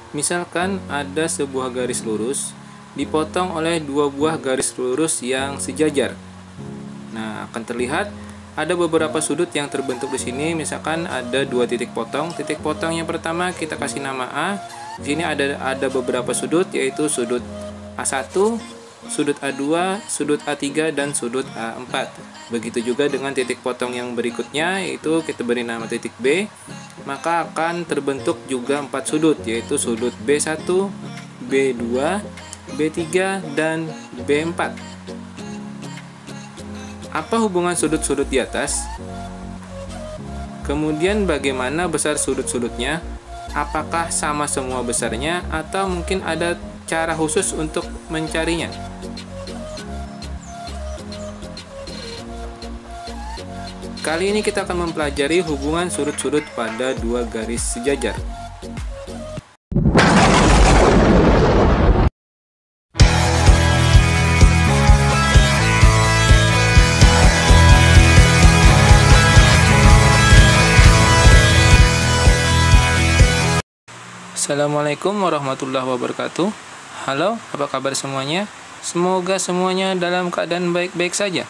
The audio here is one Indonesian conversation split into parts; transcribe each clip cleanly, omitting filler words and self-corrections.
Misalkan ada sebuah garis lurus dipotong oleh dua buah garis lurus yang sejajar. Nah, akan terlihat ada beberapa sudut yang terbentuk di sini. Misalkan ada dua titik potong. Titik potong yang pertama kita kasih nama A. Di sini ada beberapa sudut, yaitu sudut A1, sudut A2, sudut A3, dan sudut A4. Begitu juga dengan titik potong yang berikutnya, yaitu kita beri nama titik B. Maka akan terbentuk juga 4 sudut, yaitu sudut B1, B2, B3, dan B4. Apa hubungan sudut-sudut di atas? Kemudian bagaimana besar sudut-sudutnya? Apakah sama semua besarnya atau mungkin ada cara khusus untuk mencarinya? Kali ini kita akan mempelajari hubungan sudut-sudut pada dua garis sejajar. Assalamualaikum warahmatullahi wabarakatuh. Halo, apa kabar semuanya? Semoga semuanya dalam keadaan baik-baik saja.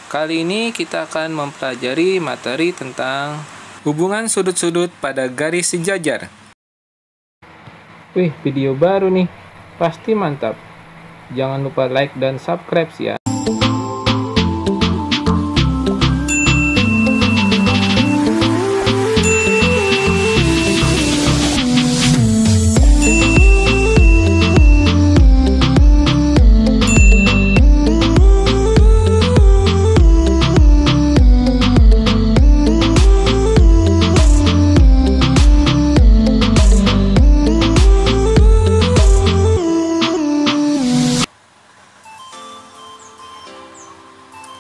Kali ini kita akan mempelajari materi tentang hubungan sudut-sudut pada garis sejajar. Wih, video baru nih. Pasti mantap. Jangan lupa like dan subscribe ya.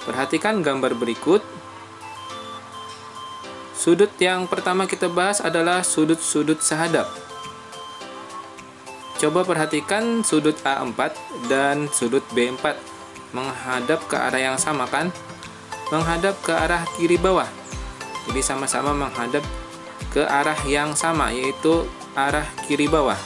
Perhatikan gambar berikut. Sudut yang pertama kita bahas adalah sudut-sudut sahadap. Coba perhatikan sudut A4 dan sudut B4 menghadap ke arah yang sama kan? Menghadap ke arah kiri bawah. Jadi sama-sama menghadap ke arah yang sama, yaitu arah kiri bawah.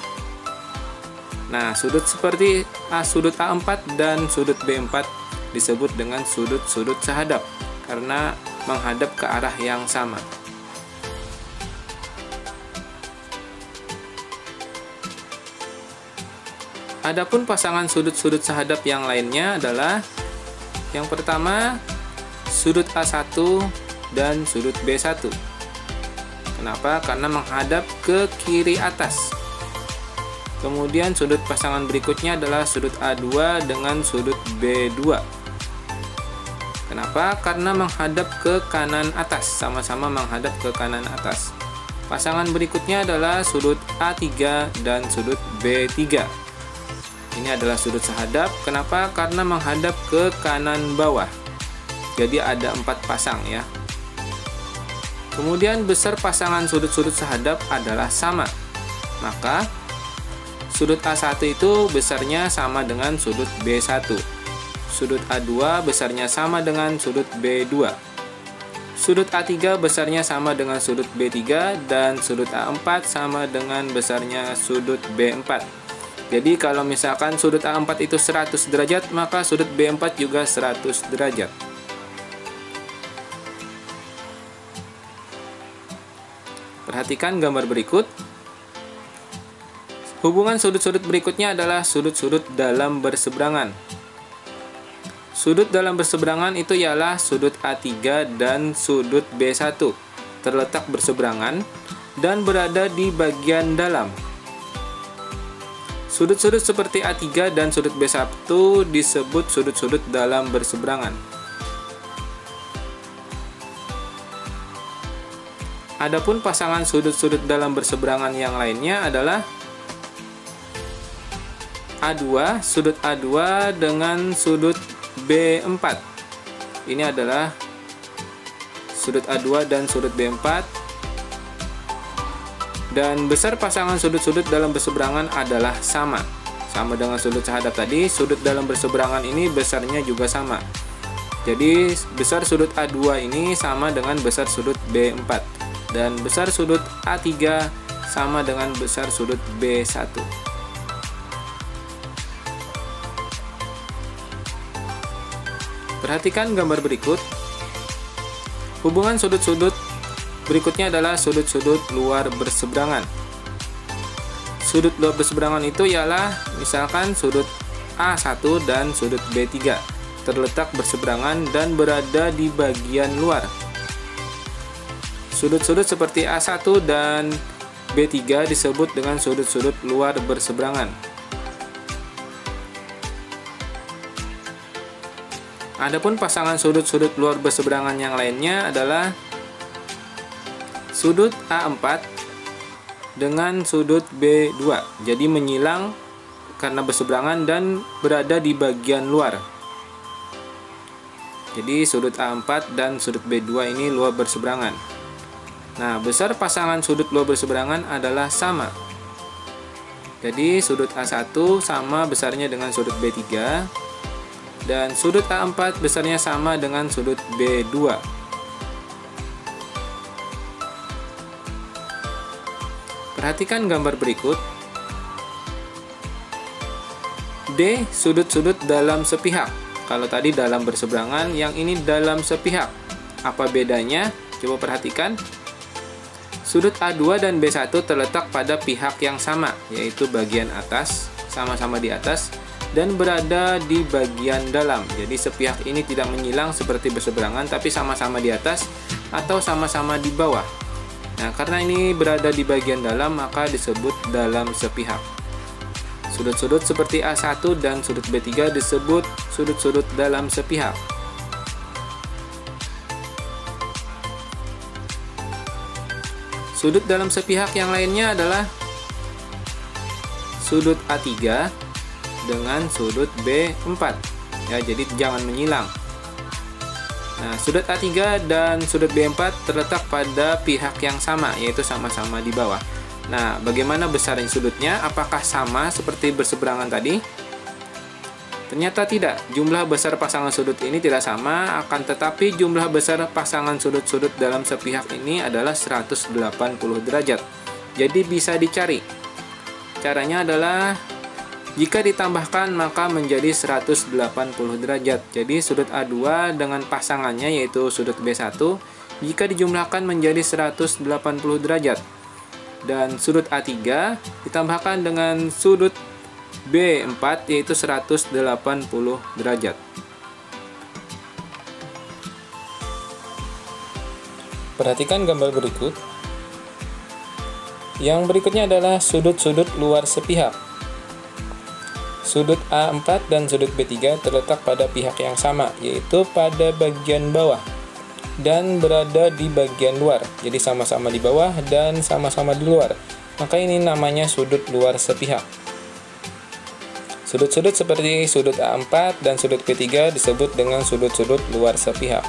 Nah, sudut seperti sudut A4 dan sudut B4 disebut dengan sudut-sudut sahadap karena menghadap ke arah yang sama. Adapun pasangan sudut-sudut sahadap yang lainnya adalah yang pertama sudut A1 dan sudut B1. Kenapa? Karena menghadap ke kiri atas. Kemudian sudut pasangan berikutnya adalah sudut A2 dengan sudut B2. Kenapa? Karena menghadap ke kanan atas, sama-sama menghadap ke kanan atas. Pasangan berikutnya adalah sudut A3 dan sudut B3. Ini adalah sudut sahadap. Kenapa? Karena menghadap ke kanan bawah. Jadi ada 4 pasang ya. Kemudian besar pasangan sudut-sudut sahadap adalah sama. Maka sudut A1 itu besarnya sama dengan sudut B1. Sudut A2 besarnya sama dengan sudut B2. Sudut A3 besarnya sama dengan sudut B3 dan sudut A4 sama dengan besarnya sudut B4. Jadi kalau misalkan sudut A4 itu 100 derajat, maka sudut B4 juga 100 derajat. Perhatikan gambar berikut. Hubungan sudut-sudut berikutnya adalah sudut-sudut dalam berseberangan. Sudut dalam berseberangan itu ialah sudut A3 dan sudut B1 terletak berseberangan dan berada di bagian dalam. Sudut-sudut seperti A3 dan sudut B1 disebut sudut-sudut dalam berseberangan. Adapun pasangan sudut-sudut dalam berseberangan yang lainnya adalah A2, sudut A2 dengan sudut B4. Ini adalah sudut A2 dan sudut B4. Dan besar pasangan sudut-sudut dalam berseberangan adalah sama. Sama dengan sudut sahadap tadi, sudut dalam berseberangan ini besarnya juga sama. Jadi besar sudut A2 ini sama dengan besar sudut B4. Dan besar sudut A3 sama dengan besar sudut B1. Perhatikan gambar berikut. Hubungan sudut-sudut berikutnya adalah sudut-sudut luar berseberangan. Sudut luar berseberangan itu ialah misalkan sudut A1 dan sudut B3 terletak berseberangan dan berada di bagian luar. Sudut-sudut seperti A1 dan B3 disebut dengan sudut-sudut luar berseberangan. Adapun pasangan sudut-sudut luar berseberangan yang lainnya adalah sudut A4 dengan sudut B2. Jadi menyilang karena berseberangan dan berada di bagian luar. Jadi sudut A4 dan sudut B2 ini luar berseberangan. Nah, besar pasangan sudut luar berseberangan adalah sama. Jadi sudut A1 sama besarnya dengan sudut B3 dan sudut A4 besarnya sama dengan sudut B2. Perhatikan gambar berikut. D. Sudut-sudut dalam sepihak. Kalau tadi dalam berseberangan, yang ini dalam sepihak. Apa bedanya? Coba perhatikan. Sudut A2 dan B1 terletak pada pihak yang sama, yaitu bagian atas, sama-sama di atas, dan berada di bagian dalam. Jadi sepihak ini tidak menyilang seperti berseberangan, tapi sama-sama di atas atau sama-sama di bawah. Nah, karena ini berada di bagian dalam, maka disebut dalam sepihak. Sudut-sudut seperti A1 dan sudut B3 disebut sudut-sudut dalam sepihak. Sudut dalam sepihak yang lainnya adalah sudut A3 dengan sudut B4. Ya, jadi jangan menyilang. Nah, sudut A3 dan sudut B4 terletak pada pihak yang sama, yaitu sama-sama di bawah. Nah, bagaimana besarnya sudutnya? Apakah sama seperti berseberangan tadi? Ternyata tidak. Jumlah besar pasangan sudut ini tidak sama, akan tetapi jumlah besar pasangan sudut-sudut dalam sepihak ini adalah 180 derajat. Jadi bisa dicari. Caranya adalah jika ditambahkan maka menjadi 180 derajat. Jadi sudut A2 dengan pasangannya yaitu sudut B1 jika dijumlahkan menjadi 180 derajat. Dan sudut A3 ditambahkan dengan sudut B4 yaitu 180 derajat. Perhatikan gambar berikut. Yang berikutnya adalah sudut-sudut luar sepihak. Sudut A4 dan sudut B3 terletak pada pihak yang sama, yaitu pada bagian bawah dan berada di bagian luar. Jadi sama-sama di bawah dan sama-sama di luar. Maka ini namanya sudut luar sepihak. Sudut-sudut seperti sudut A4 dan sudut B3 disebut dengan sudut-sudut luar sepihak.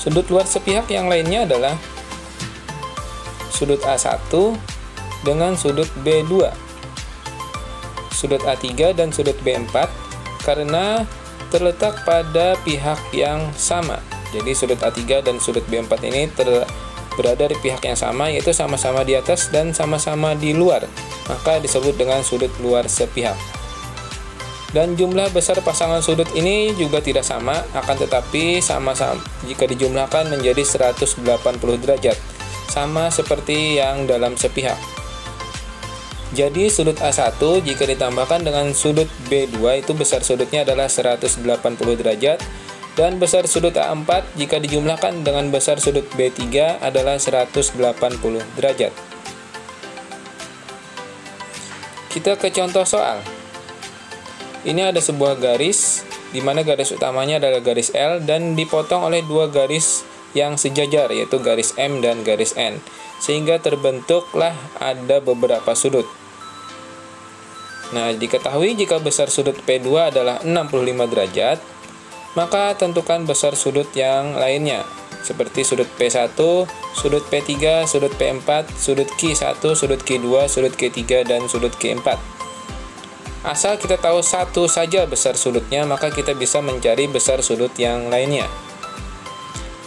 Sudut luar sepihak yang lainnya adalah sudut A1 dengan sudut B2, sudut A3 dan sudut B4 karena terletak pada pihak yang sama. Jadi sudut A3 dan sudut B4 ini berada di pihak yang sama, yaitu sama-sama di atas dan sama-sama di luar, maka disebut dengan sudut luar sepihak. Dan jumlah besar pasangan sudut ini juga tidak sama, akan tetapi sama-sama jika dijumlahkan menjadi 180 derajat, sama seperti yang dalam sepihak. Jadi sudut A1 jika ditambahkan dengan sudut B2 itu besar sudutnya adalah 180 derajat, dan besar sudut A4 jika dijumlahkan dengan besar sudut B3 adalah 180 derajat. Kita ke contoh soal. Ini ada sebuah garis, di mana garis utamanya adalah garis L dan dipotong oleh dua garis yang sejajar, yaitu garis M dan garis N, sehingga terbentuklah ada beberapa sudut. Nah, diketahui jika besar sudut P2 adalah 65 derajat, maka tentukan besar sudut yang lainnya, seperti sudut P1, sudut P3, sudut P4, sudut Q1, sudut Q2, sudut Q3, dan sudut Q4. Asal kita tahu satu saja besar sudutnya, maka kita bisa mencari besar sudut yang lainnya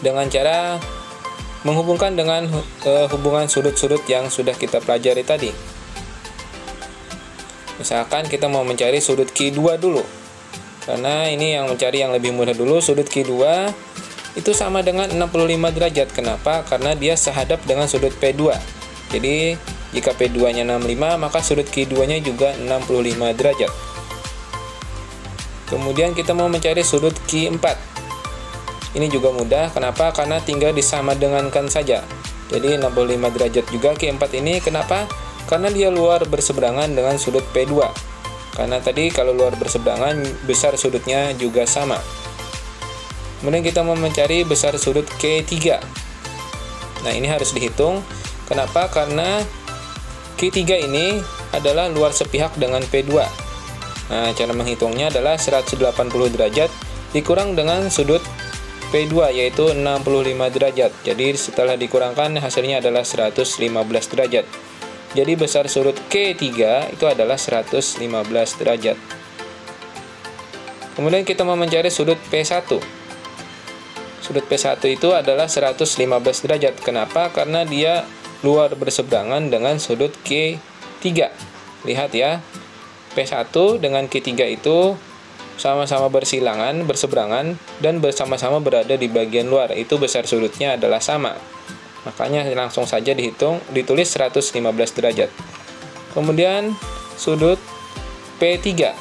dengan cara menghubungkan dengan hubungan sudut-sudut yang sudah kita pelajari tadi. Misalkan kita mau mencari sudut Q2 dulu. Karena ini yang mencari yang lebih mudah dulu. Sudut Q2 itu sama dengan 65 derajat. Kenapa? Karena dia sehadap dengan sudut P2. Jadi jika P2-nya 65, maka sudut Q2-nya juga 65 derajat. Kemudian kita mau mencari sudut Q4. Ini juga mudah. Kenapa? Karena tinggal disamadengankan saja. Jadi 65 derajat juga Q4 ini. Kenapa? Karena dia luar berseberangan dengan sudut P2. Karena tadi kalau luar berseberangan, besar sudutnya juga sama. Kemudian kita mau mencari besar sudut Q3. Nah, ini harus dihitung. Kenapa? Karena Q3 ini adalah luar sepihak dengan P2. Nah, cara menghitungnya adalah 180 derajat dikurang dengan sudut P2, yaitu 65 derajat. Jadi setelah dikurangkan, hasilnya adalah 115 derajat. Jadi besar sudut Q3 itu adalah 115 derajat. Kemudian kita mau mencari sudut P1. Sudut P1 itu adalah 115 derajat. Kenapa? Karena dia luar berseberangan dengan sudut Q3. Lihat ya, P1 dengan Q3 itu sama-sama berseberangan, dan bersama-sama berada di bagian luar. Itu besar sudutnya adalah sama. Makanya langsung saja ditulis 115 derajat. Kemudian sudut P3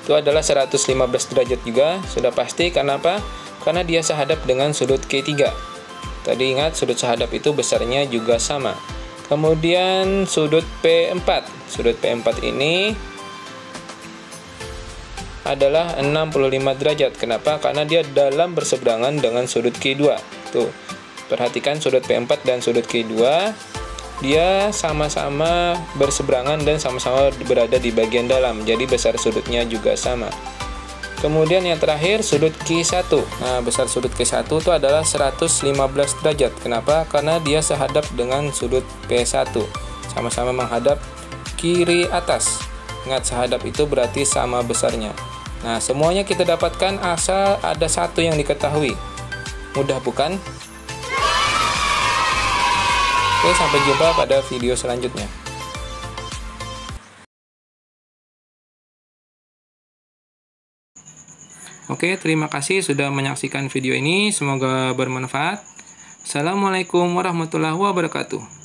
itu adalah 115 derajat juga, sudah pasti. Kenapa? Karena dia sehadap dengan sudut Q3. Tadi ingat, sudut sehadap itu besarnya juga sama. Kemudian sudut P4. Sudut P4 ini adalah 65 derajat. Kenapa? Karena dia dalam berseberangan dengan sudut Q2. Tuh, perhatikan sudut P4 dan sudut Q2, dia sama-sama berseberangan dan sama-sama berada di bagian dalam. Jadi besar sudutnya juga sama. Kemudian yang terakhir, sudut Q1. Nah, besar sudut Q1 itu adalah 115 derajat. Kenapa? Karena dia sehadap dengan sudut P1. Sama-sama menghadap kiri atas. Ingat, sehadap itu berarti sama besarnya. Nah, semuanya kita dapatkan asal ada satu yang diketahui. Mudah bukan? Oke, sampai jumpa pada video selanjutnya. Oke, terima kasih sudah menyaksikan video ini. Semoga bermanfaat. Assalamualaikum warahmatullahi wabarakatuh.